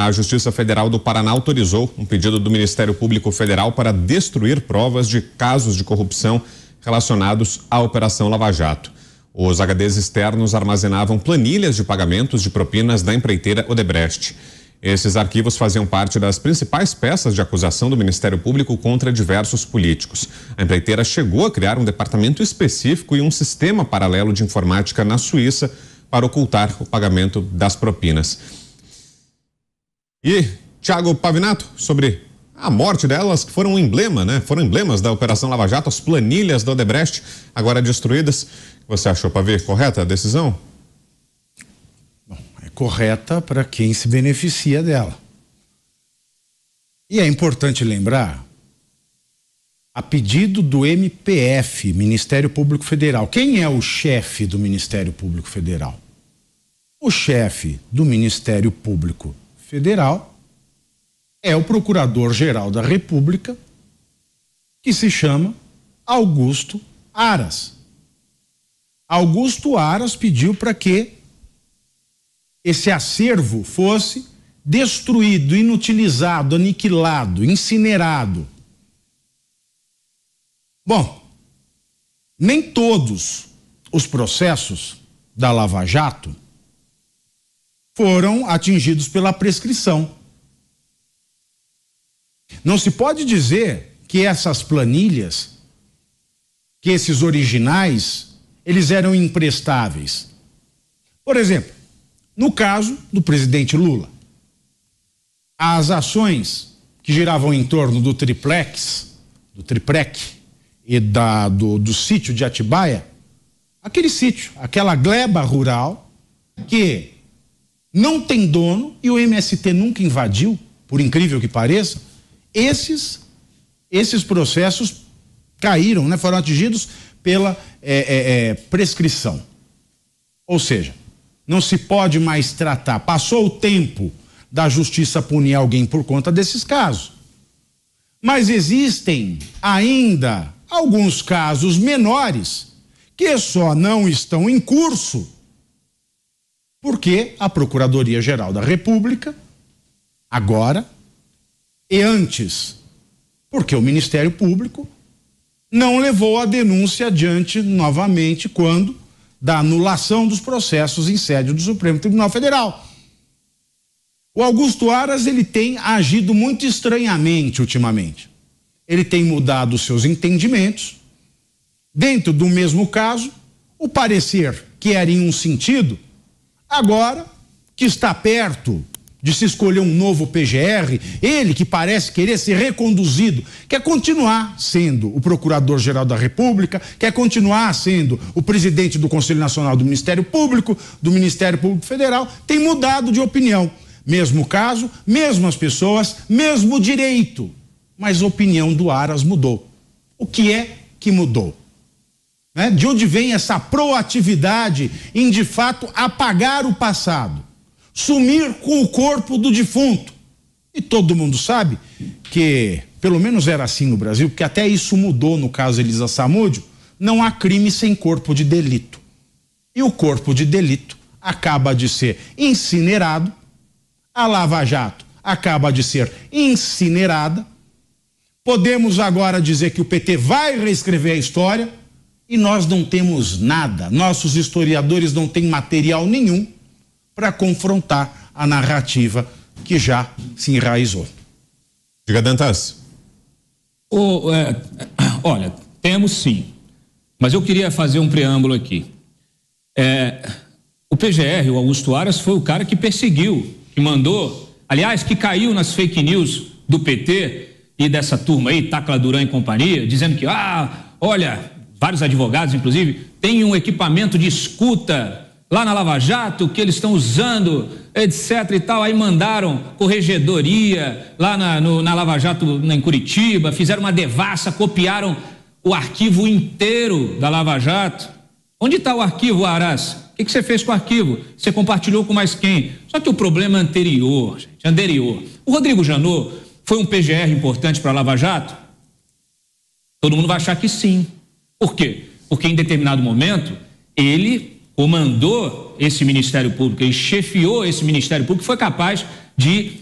A Justiça Federal do Paraná autorizou um pedido do Ministério Público Federal para destruir provas de casos de corrupção relacionados à Operação Lava Jato. Os HDs externos armazenavam planilhas de pagamentos de propinas da empreiteira Odebrecht. Esses arquivos faziam parte das principais peças de acusação do Ministério Público contra diversos políticos. A empreiteira chegou a criar um departamento específico e um sistema paralelo de informática na Suíça para ocultar o pagamento das propinas. E, Thiago Pavinato, sobre a morte delas, que foram um emblema, né? Foram emblemas da Operação Lava Jato, as planilhas da Odebrecht, agora destruídas. O que você achou, Pavê? Correta a decisão? Correta para quem se beneficia dela. E é importante lembrar, a pedido do MPF, Ministério Público Federal. Quem é o chefe do Ministério Público Federal? O chefe do Ministério Público Federal é o Procurador-Geral da República, que se chama Augusto Aras. Augusto Aras pediu para que esse acervo fosse destruído, inutilizado, aniquilado, incinerado. Bom, nem todos os processos da Lava Jato foram atingidos pela prescrição. Não se pode dizer que essas planilhas, que esses originais, eles eram imprestáveis. Por exemplo, no caso do presidente Lula, as ações que giravam em torno do triplex e do sítio de Atibaia, aquele sítio, aquela gleba rural que não tem dono e o MST nunca invadiu, por incrível que pareça, esses processos caíram, né, foram atingidos pela prescrição. Ou seja, não se pode mais tratar. Passou o tempo da justiça punir alguém por conta desses casos. Mas existem ainda alguns casos menores que só não estão em curso porque a Procuradoria-Geral da República, agora e antes, porque o Ministério Público não levou a denúncia adiante novamente quando da anulação dos processos em sede do Supremo Tribunal Federal. O Augusto Aras, ele tem agido muito estranhamente ultimamente. Ele tem mudado os seus entendimentos. Dentro do mesmo caso, o parecer que era em um sentido, agora que está perto de se escolher um novo PGR, ele que parece querer ser reconduzido, quer continuar sendo o Procurador-Geral da República, quer continuar sendo o presidente do Conselho Nacional do Ministério Público, do Ministério Público Federal, tem mudado de opinião. Mesmo caso, mesmas pessoas, mesmo direito, mas a opinião do Aras mudou. O que é que mudou? Né? De onde vem essa proatividade em, de fato, apagar o passado? Sumir com o corpo do defunto. E todo mundo sabe que, pelo menos era assim no Brasil, porque até isso mudou no caso Elisa Samúdio, não há crime sem corpo de delito. E o corpo de delito acaba de ser incinerado, a Lava Jato acaba de ser incinerada. Podemos agora dizer que o PT vai reescrever a história e nós não temos nada, nossos historiadores não têm material nenhum para confrontar a narrativa que já se enraizou. Diga, Dantas. Olha, temos sim, mas eu queria fazer um preâmbulo aqui. O PGR, o Augusto Aras, foi o cara que perseguiu, que mandou, aliás, que caiu nas fake news do PT e dessa turma aí, Tacla Duran e companhia, dizendo que, olha, vários advogados, inclusive, tem um equipamento de escuta lá na Lava Jato, que eles estão usando, etc e tal, aí mandaram corregedoria lá na Lava Jato em Curitiba, fizeram uma devassa, copiaram o arquivo inteiro da Lava Jato. Onde está o arquivo, Aras? O que você fez com o arquivo? Você compartilhou com mais quem? Só que o problema é anterior. O Rodrigo Janot foi um PGR importante para a Lava Jato? Todo mundo vai achar que sim. Por quê? Porque em determinado momento, ele comandou esse Ministério Público, ele chefiou esse Ministério Público, foi capaz de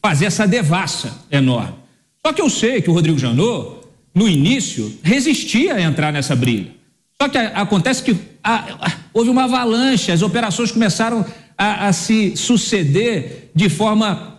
fazer essa devassa enorme. Só que eu sei que o Rodrigo Janot, no início, resistia a entrar nessa briga. Só que acontece que houve uma avalanche, as operações começaram a se suceder de forma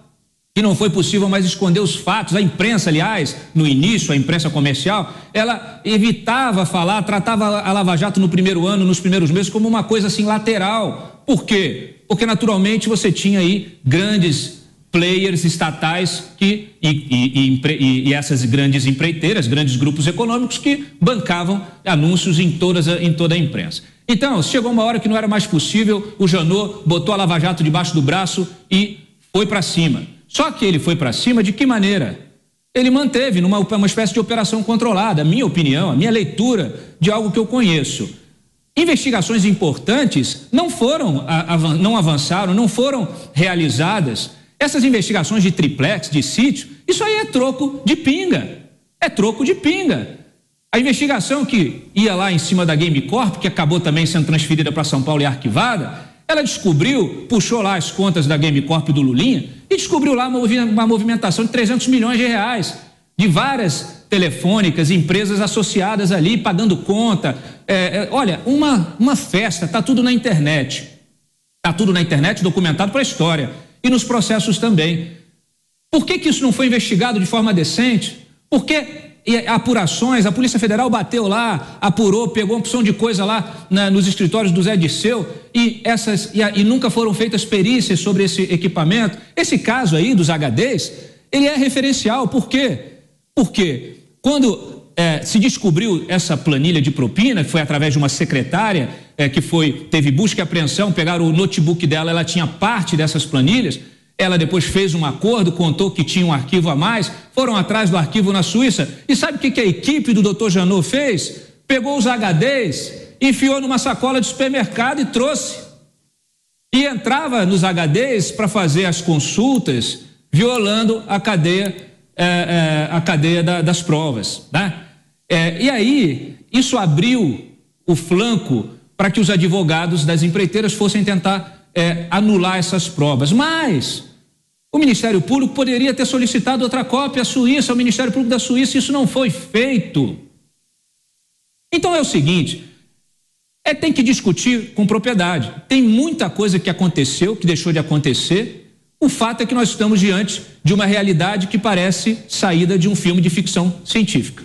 que não foi possível mais esconder os fatos. A imprensa, aliás, no início, a imprensa comercial, ela evitava falar, tratava a Lava Jato no primeiro ano, nos primeiros meses, como uma coisa assim lateral. Por quê? Porque naturalmente você tinha aí grandes players estatais e essas grandes empreiteiras, grandes grupos econômicos que bancavam anúncios em toda a imprensa. Então, chegou uma hora que não era mais possível, o Janot botou a Lava Jato debaixo do braço e foi para cima. Só que ele foi para cima de que maneira? Ele manteve uma espécie de operação controlada, a minha opinião, a minha leitura de algo que eu conheço. Investigações importantes não avançaram, não foram realizadas. Essas investigações de triplex, de sítio, isso aí é troco de pinga. É troco de pinga. A investigação que ia lá em cima da Game Corp, que acabou também sendo transferida para São Paulo e arquivada, ela puxou lá as contas da Game Corp do Lulinha e descobriu lá uma movimentação de 300 milhões de reais de várias telefônicas, empresas associadas ali, pagando conta. Olha, uma festa, tá tudo na internet. Tá tudo na internet, documentado para a história. E nos processos também. Por que isso não foi investigado de forma decente? Porque apurações, a Polícia Federal bateu lá, apurou, pegou uma opção de coisa lá nos escritórios do Zé Dirceu e nunca foram feitas perícias sobre esse equipamento. Esse caso aí dos HDs, ele é referencial. Por quê? Porque quando se descobriu essa planilha de propina, que foi através de uma secretária teve busca e apreensão, pegaram o notebook dela, ela tinha parte dessas planilhas. Ela depois fez um acordo, contou que tinha um arquivo a mais, foram atrás do arquivo na Suíça. E sabe o que a equipe do Dr. Janot fez? Pegou os HDs, enfiou numa sacola de supermercado e trouxe. E entrava nos HDs para fazer as consultas, violando a cadeia das provas. Né? E aí, isso abriu o flanco para que os advogados das empreiteiras fossem tentar anular essas provas. Mas o Ministério Público poderia ter solicitado outra cópia à Suíça, ao Ministério Público da Suíça, isso não foi feito. Então é o seguinte, tem que discutir com propriedade. Tem muita coisa que aconteceu, que deixou de acontecer. O fato é que nós estamos diante de uma realidade que parece saída de um filme de ficção científica.